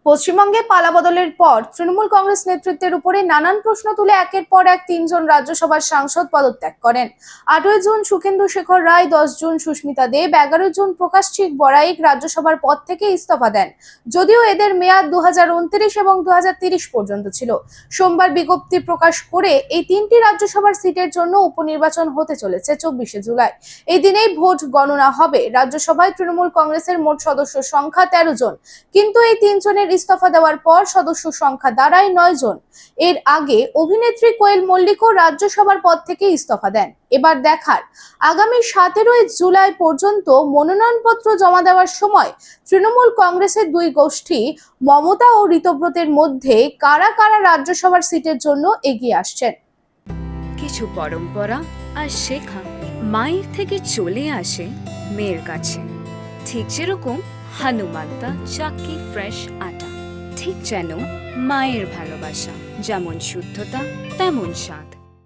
পশ্চিমবঙ্গে পালাবদলের পর তৃণমূল কংগ্রেস নেতৃত্বের উপরে নানান প্রশ্ন তুলে একের পর এক তিনজন রাজ্যসভার সাংসদ পদত্যাগ করেন। 8ই জুন সুখেন্দু শেখর রায়, 10 জুন সুস্মিতা দেব, 11 জুন প্রকাশচিক বড়াইক রাজ্যসভার পদ থেকে ইস্তফা দেন। যদিও এদের মেয়াদ 2029 এবং 2030 পর্যন্ত ছিল। সোমবার বিজ্ঞপ্তি প্রকাশ করে এই তিনটি রাজ্যসভার সিটের জন্য উপনির্বাচন হতে চলেছে 24শে জুলাই। এই দিনেই ভোট গণনা হবে। রাজ্যসভায় তৃণমূল কংগ্রেসের মোট সদস্য সংখ্যা 13 জন, কিন্তু এই তিনজনের ইস্তফা দেওয়ার পর সদস্য সংখ্যা দাঁড়ায় 9 জন। এর আগে অভিনেত্রী কোয়েল মল্লিকও রাজ্যসভার পদ থেকে ইস্তফা দেন। এবার দেখার, আগামী 17ই জুলাই পর্যন্ত মনোনয়নপত্র জমা দেওয়ার সময় তৃণমূল কংগ্রেসের দুই গোষ্ঠী মমতা ও ঋতব্রতের মধ্যে কারা কারা রাজ্যসভার সিটের জন্য এগিয়ে আসছেন। কিছু পরম্পরা আর শেখা মায়ের থেকে চলে আসে মেয়ের কাছে, ঠিক যেরকম হনুমান্তা চাক্কি ফ্রেশ আটা, ঠিক যেন মায়ের ভালোবাসা, যেমন শুদ্ধতা তেমন স্বাদ।